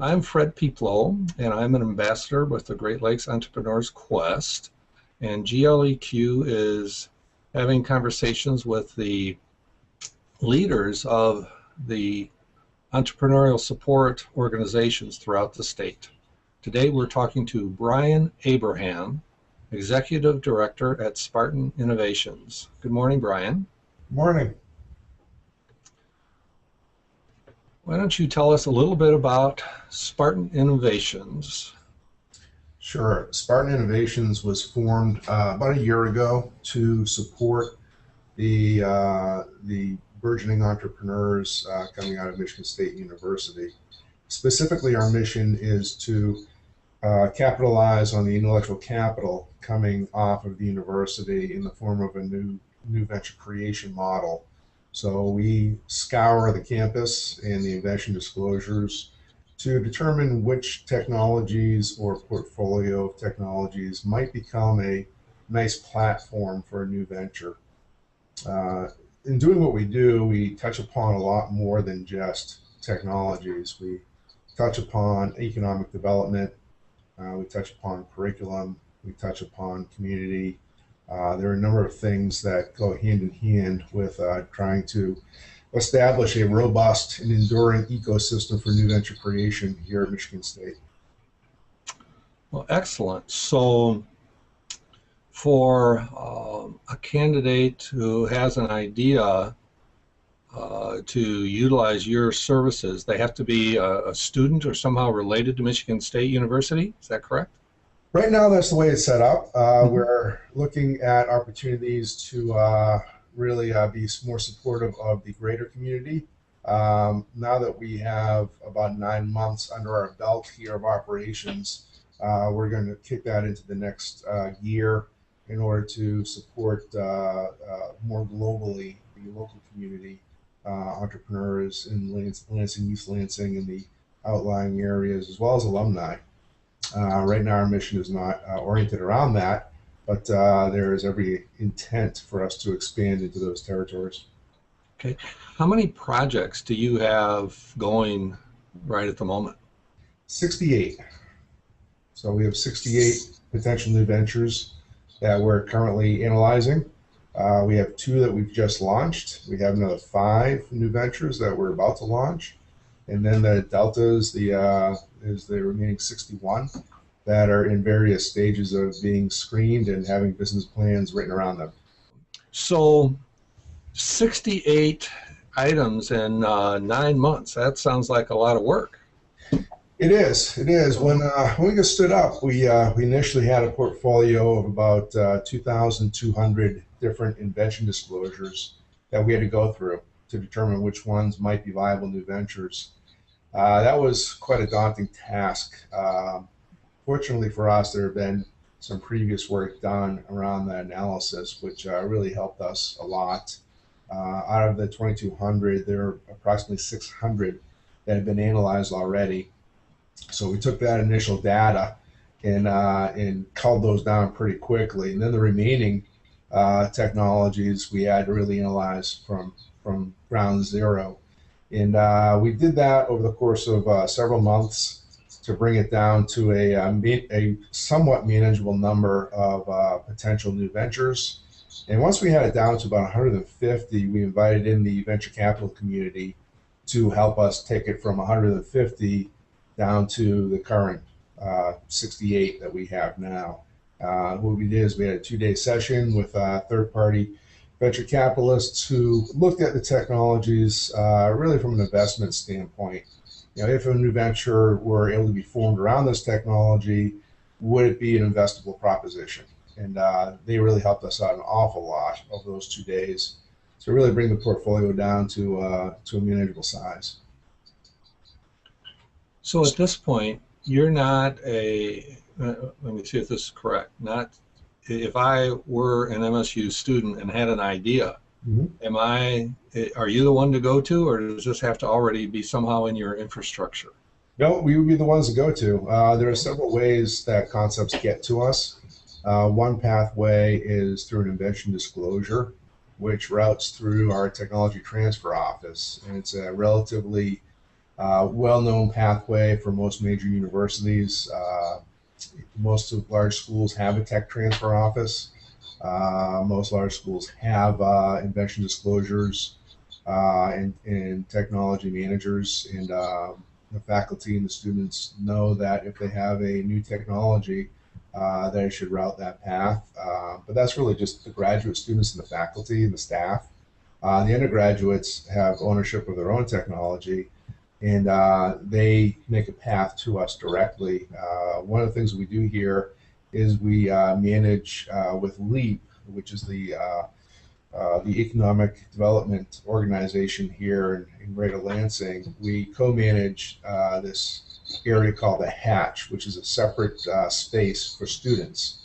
I'm Fred Pieplow, and I'm an ambassador with the Great Lakes Entrepreneurs Quest. And GLEQ is having conversations with the leaders of the entrepreneurial support organizations throughout the state. Today we're talking to Brian Abraham, Executive Director at Spartan Innovations. Good morning, Brian. Morning. Why don't you tell us a little bit about Spartan Innovations? Sure. Spartan Innovations was formed about a year ago to support the burgeoning entrepreneurs coming out of Michigan State University. Specifically, our mission is to capitalize on the intellectual capital coming off of the university in the form of a new venture creation model. So we scour the campus and the invention disclosures to determine which technologies or portfolio of technologies might become a nice platform for a new venture. In doing what we do, we touch upon a lot more than just technologies. We touch upon economic development, we touch upon curriculum, we touch upon community. There are a number of things that go hand in hand with trying to establish a robust and enduring ecosystem for new venture creation here at Michigan State. Well, excellent. So for a candidate who has an idea to utilize your services, they have to be a student or somehow related to Michigan State University. Is that correct? Right now, that's the way it's set up. We're looking at opportunities to really be more supportive of the greater community. Now that we have about 9 months under our belt here of operations, we're going to kick that into the next year in order to support more globally the local community, entrepreneurs in Lansing, East Lansing, and the outlying areas, as well as alumni. Right now, our mission is not oriented around that, but there is every intent for us to expand into those territories. Okay. How many projects do you have going right at the moment? 68. So we have 68 potential new ventures that we're currently analyzing. We have 2 that we've just launched. We have another 5 new ventures that we're about to launch. And then the delta is the remaining 61 that are in various stages of being screened and having business plans written around them. So 68 items in 9 months. That sounds like a lot of work. It is. It is. When we got stood up, we initially had a portfolio of about 2,200 different invention disclosures that we had to go through to determine which ones might be viable new ventures. That was quite a daunting task. Fortunately for us, there have been some previous work done around that analysis, which really helped us a lot. Out of the 2,200, there are approximately 600 that have been analyzed already. So we took that initial data and culled those down pretty quickly. And then the remaining technologies we had to really analyze from ground zero. And we did that over the course of several months to bring it down to a somewhat manageable number of potential new ventures. And once we had it down to about 150, we invited in the venture capital community to help us take it from 150 down to the current 68 that we have now. What we did is we had a 2-day session with third-party venture capitalists who looked at the technologies really from an investment standpoint. You know, if a new venture were able to be formed around this technology, would it be an investable proposition? And they really helped us out an awful lot over those 2 days to really bring the portfolio down to a manageable size. So at this point, you're not let me see if this is correct, if I were an MSU student and had an idea, are you the one to go to, or does this have to already be somehow in your infrastructure? No, we would be the ones to go to. There are several ways that concepts get to us. One pathway is through an invention disclosure, which routes through our technology transfer office. And it's a relatively Well-known pathway for most major universities. Most of large schools have a tech transfer office. Most large schools have invention disclosures and technology managers, and the faculty and the students know that if they have a new technology, they should route that path. But that's really just the graduate students and the faculty and the staff. The undergraduates have ownership of their own technology, and they make a path to us directly. One of the things we do here is we manage with LEAP, which is the economic development organization here in Greater Lansing. We co-manage this area called the Hatch, which is a separate space for students.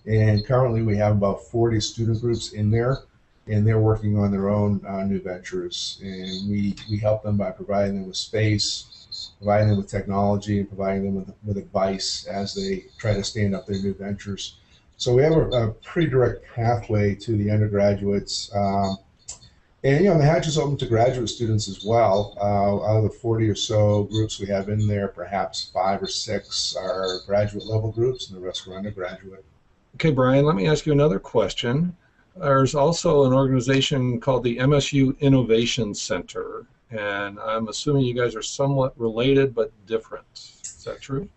And currently we have about 40 student groups in there, and they're working on their own new ventures. And we help them by providing them with space, providing them with technology, and providing them with advice as they try to stand up their new ventures. So we have a pretty direct pathway to the undergraduates. And, the Hatch is open to graduate students as well. Out of the 40 or so groups we have in there, perhaps 5 or 6 are graduate level groups, and the rest are undergraduate. Okay, Brian, let me ask you another question. There's also an organization called the MSU Innovation Center, and I'm assuming you guys are somewhat related but different. Is that true?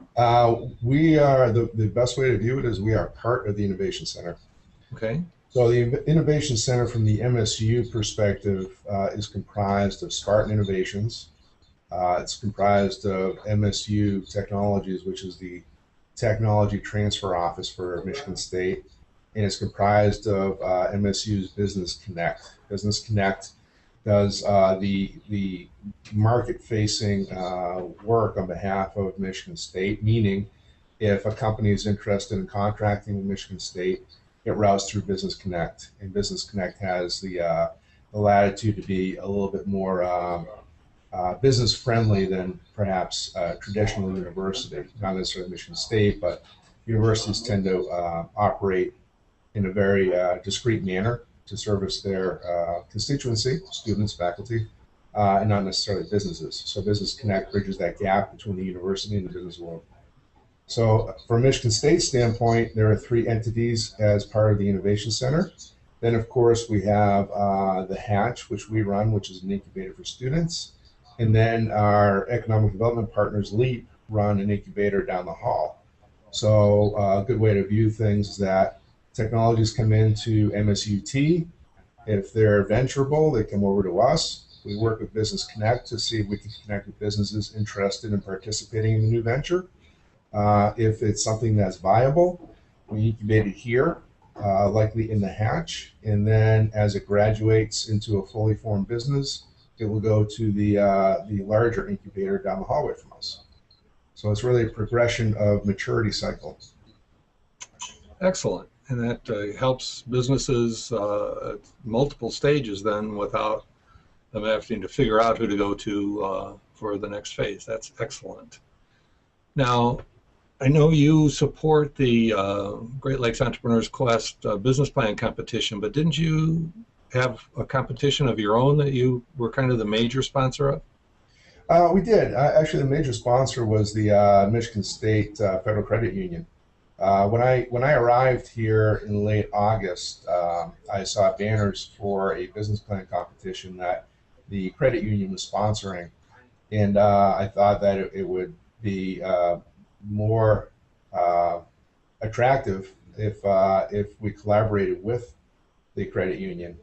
We are, the best way to view it is we are part of the Innovation Center. Okay. So the Innovation Center from the MSU perspective is comprised of Spartan Innovations. It's comprised of MSU Technologies, which is the technology transfer office for Michigan State. And it's comprised of MSU's Business Connect. Business Connect does the market-facing work on behalf of Michigan State, meaning if a company is interested in contracting with Michigan State, it routes through Business Connect. And Business Connect has the latitude to be a little bit more business-friendly than perhaps traditional university, not necessarily Michigan State, but universities tend to operate in a very discreet manner to service their constituency, students, faculty, and not necessarily businesses. So Business Connect bridges that gap between the university and the business world. So from Michigan State's standpoint, there are 3 entities as part of the Innovation Center. Then, of course, we have the Hatch, which we run, which is an incubator for students. And then our economic development partners, LEAP, run an incubator down the hall. So a good way to view things is that technologies come into MSUT. If they're venturable, they come over to us. We work with Business Connect to see if we can connect with businesses interested in participating in the new venture. If it's something that's viable, we incubate it here, likely in the Hatch, and then as it graduates into a fully formed business, it will go to the larger incubator down the hallway from us. So it's really a progression of maturity cycle. Excellent. And that helps businesses at multiple stages then without them having to figure out who to go to for the next phase. That's excellent. Now, I know you support the Great Lakes Entrepreneurs Quest business plan competition, but didn't you have a competition of your own that you were kind of the major sponsor of? We did. Actually, the major sponsor was the Michigan State Federal Credit Union. When I arrived here in late August, I saw banners for a business plan competition that the credit union was sponsoring, and I thought that it would be more attractive if we collaborated with the credit union,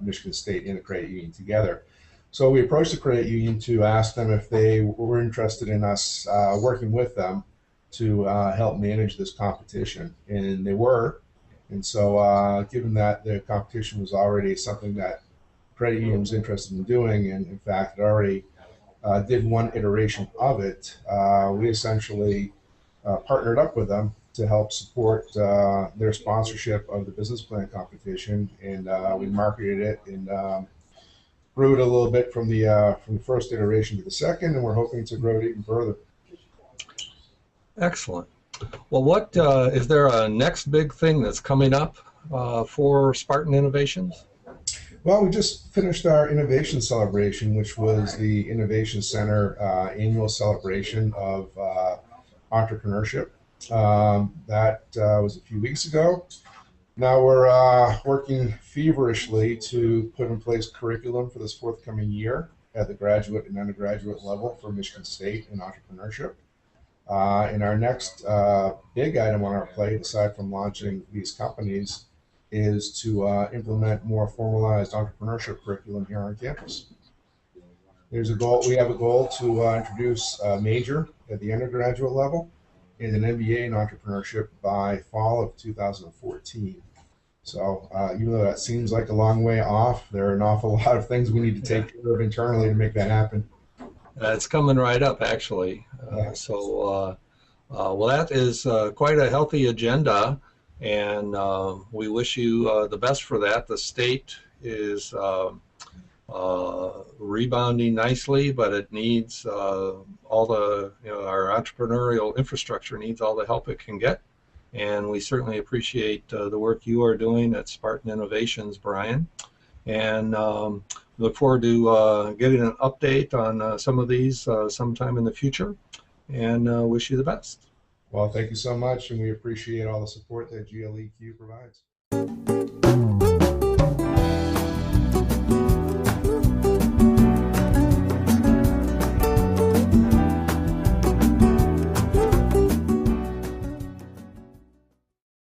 Michigan State and the credit union together. So we approached the credit union to ask them if they were interested in us working with them to help manage this competition, and they were. And so given that the competition was already something that credit union was interested in doing, and in fact it already did one iteration of it, we essentially partnered up with them to help support their sponsorship of the business plan competition, and we marketed it and grew it a little bit from the first iteration to the second, and we're hoping to grow it even further. Excellent. Well, what is there a next big thing that's coming up for Spartan Innovations? Well, we just finished our innovation celebration, which was the Innovation Center annual celebration of entrepreneurship. That was a few weeks ago. Now we're working feverishly to put in place curriculum for this forthcoming year at the graduate and undergraduate level for Michigan State in entrepreneurship. And our next big item on our plate, aside from launching these companies, is to implement more formalized entrepreneurship curriculum here on campus. There's a goal. We have a goal to introduce a major at the undergraduate level and an MBA in entrepreneurship by fall of 2014. So even though that seems like a long way off, there are an awful lot of things we need to take care of internally to make that happen. It's coming right up, actually. Well, that is quite a healthy agenda, and we wish you the best for that. The state is rebounding nicely, but it needs all the, our entrepreneurial infrastructure needs all the help it can get. And we certainly appreciate the work you are doing at Spartan Innovations, Brian. And look forward to getting an update on some of these sometime in the future. And wish you the best. Well, thank you so much, and we appreciate all the support that GLEQ provides.